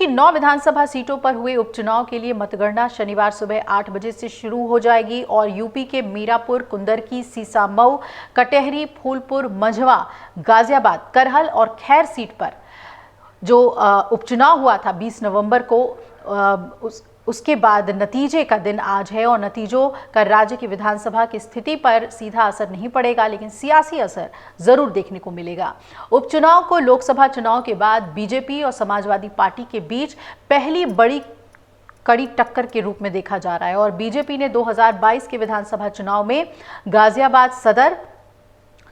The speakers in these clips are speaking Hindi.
की 9 विधानसभा सीटों पर हुए उपचुनाव के लिए मतगणना शनिवार सुबह 8 बजे से शुरू हो जाएगी और यूपी के मीरापुर, कुंदरकी, सीसामऊ, कटेहरी, फूलपुर, मंझवा, गाजियाबाद, करहल और खैर सीट पर जो उपचुनाव हुआ था 20 नवंबर को, उसके बाद नतीजे का दिन आज है और नतीजों का राज्य की विधानसभा की स्थिति पर सीधा असर नहीं पड़ेगा, लेकिन सियासी असर जरूर देखने को मिलेगा। उपचुनाव को लोकसभा चुनाव के बाद बीजेपी और समाजवादी पार्टी के बीच पहली बड़ी कड़ी टक्कर के रूप में देखा जा रहा है और बीजेपी ने 2022 के विधानसभा चुनाव में गाजियाबाद सदर,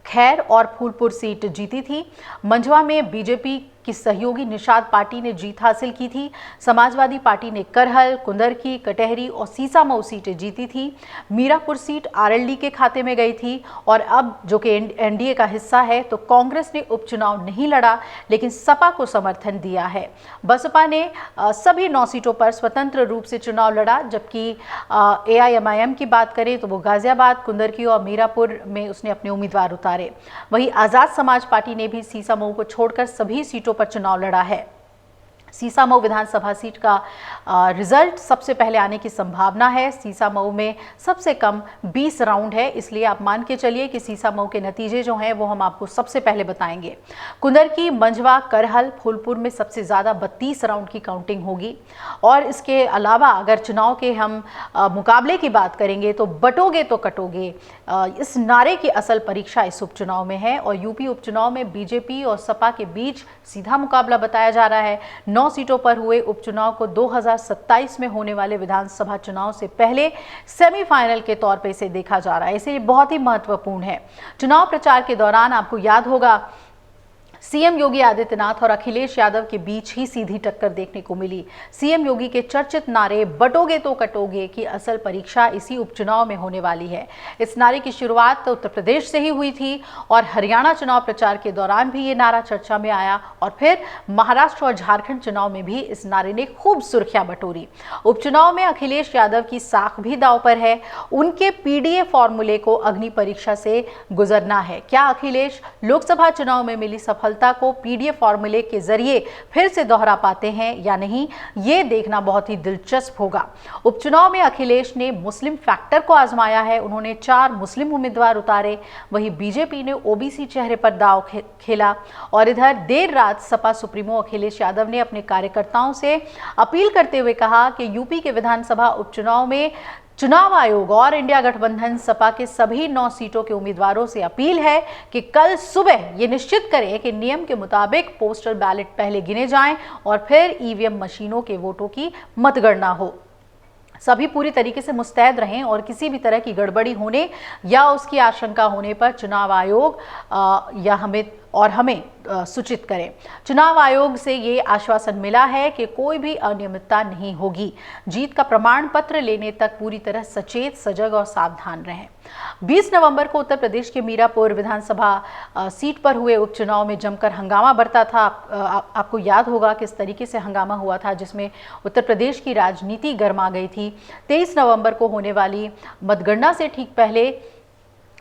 खैर और फूलपुर सीट जीती थी। मंझवा में बीजेपी की सहयोगी निषाद पार्टी ने जीत हासिल की थी। समाजवादी पार्टी ने करहल, कुंदरकी, कटेहरी और सीसामऊ सीटें जीती थी। मीरापुर सीट आरएलडी के खाते में गई थी और अब जो कि एनडीए का हिस्सा है, तो कांग्रेस ने उपचुनाव नहीं लड़ा, लेकिन सपा को समर्थन दिया है। बसपा ने सभी 9 सीटों पर स्वतंत्र रूप से चुनाव लड़ा, जबकि एआईएमआईएम की बात करें तो वो गाजियाबाद, कुंदरकी और मीरापुर में उसने अपने उम्मीदवार उतारे। वहीं आजाद समाज पार्टी ने भी सीसामऊ को छोड़कर सभी सीटों पर चुनाव लड़ा है। सीसामऊ विधानसभा सीट का रिजल्ट सबसे पहले आने की संभावना है। सीसामऊ में सबसे कम 20 राउंड है, इसलिए आप मान के चलिए कि सीसामऊ के नतीजे जो हैं वो हम आपको सबसे पहले बताएंगे। कुंदरकी, मंझवा, करहल, फूलपुर में सबसे ज़्यादा 32 राउंड की काउंटिंग होगी और इसके अलावा अगर चुनाव के हम मुकाबले की बात करेंगे तो बटोगे तो कटोगे, इस नारे की असल परीक्षा इस उपचुनाव में है और यूपी उपचुनाव में बीजेपी और सपा के बीच सीधा मुकाबला बताया जा रहा है। 9 सीटों पर हुए उपचुनाव को 2027 में होने वाले विधानसभा चुनाव से पहले सेमीफाइनल के तौर पर इसे देखा जा रहा है, इसलिए बहुत ही महत्वपूर्ण है। चुनाव प्रचार के दौरान आपको याद होगा सीएम योगी आदित्यनाथ और अखिलेश यादव के बीच ही सीधी टक्कर देखने को मिली। सीएम योगी के चर्चित नारे बटोगे तो कटोगे की असल परीक्षा इसी उपचुनाव में होने वाली है। इस नारे की शुरुआत उत्तर प्रदेश से ही हुई थी और हरियाणा चुनाव प्रचार के दौरान भी ये नारा चर्चा में आया और फिर महाराष्ट्र और झारखंड चुनाव में भी इस नारे ने खूब सुर्खियां बटोरी। उपचुनाव में अखिलेश यादव की साख भी दांव पर है। उनके पीडीए फॉर्मूले को अग्नि परीक्षा से गुजरना है। क्या अखिलेश लोकसभा चुनाव में मिली सफलता को पीडीए फॉर्मूले के जरिए फिर से दोहरा पाते हैं या नहीं, ये देखना बहुत ही दिलचस्प होगा। उपचुनाव में अखिलेश ने मुस्लिम फैक्टर को आजमाया है। उन्होंने 4 मुस्लिम उम्मीदवार उतारे, वहीं बीजेपी ने ओबीसी चेहरे पर दांव खेला और इधर देर रात सपा सुप्रीमो अखिलेश यादव ने अपने कार्यकर्ताओं से अपील करते हुए कहा कि यूपी के विधानसभा उपचुनाव में चुनाव आयोग और इंडिया गठबंधन सपा के सभी 9 सीटों के उम्मीदवारों से अपील है कि कल सुबह ये निश्चित करें कि नियम के मुताबिक पोस्टल बैलेट पहले गिने जाएं और फिर ईवीएम मशीनों के वोटों की मतगणना हो। सभी पूरी तरीके से मुस्तैद रहें और किसी भी तरह की गड़बड़ी होने या उसकी आशंका होने पर चुनाव आयोग हमें सूचित करें। चुनाव आयोग से ये आश्वासन मिला है कि कोई भी अनियमितता नहीं होगी। जीत का प्रमाण पत्र लेने तक पूरी तरह सचेत, सजग और सावधान रहें। 20 नवंबर को उत्तर प्रदेश के मीरापुर विधानसभा सीट पर हुए उपचुनाव में जमकर हंगामा बरता था। आपको याद होगा किस तरीके से हंगामा हुआ था, जिसमें उत्तर प्रदेश की राजनीति गर्मा गई थी। 23 नवंबर को होने वाली मतगणना से ठीक पहले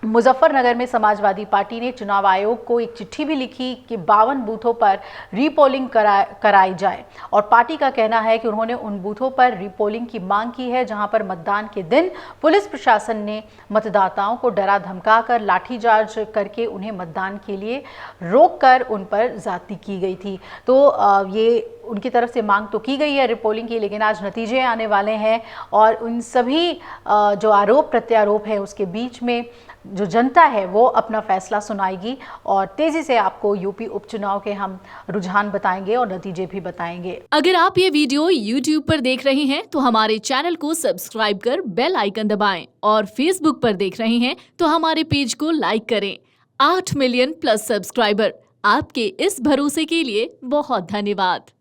मुजफ्फरनगर में समाजवादी पार्टी ने चुनाव आयोग को एक चिट्ठी भी लिखी कि 52 बूथों पर रीपोलिंग कराई जाए और पार्टी का कहना है कि उन्होंने उन बूथों पर रीपोलिंग की मांग की है जहां पर मतदान के दिन पुलिस प्रशासन ने मतदाताओं को डरा धमकाकर लाठीचार्ज करके उन्हें मतदान के लिए रोककर उन पर ज्यादती की गई थी। तो ये उनकी तरफ से मांग तो की गई है रिपोलिंग की, लेकिन आज नतीजे आने वाले हैं और उन सभी जो आरोप प्रत्यारोप है उसके बीच में जो जनता है वो अपना फैसला सुनाएगी और तेजी से आपको यूपी उपचुनाव के हम रुझान बताएंगे और नतीजे भी बताएंगे। अगर आप ये वीडियो YouTube पर देख रहे हैं तो हमारे चैनल को सब्सक्राइब कर बेल आइकन दबाएं और Facebook पर देख रहे हैं तो हमारे पेज को लाइक करें। 8 मिलियन प्लस सब्सक्राइबर, आपके इस भरोसे के लिए बहुत धन्यवाद।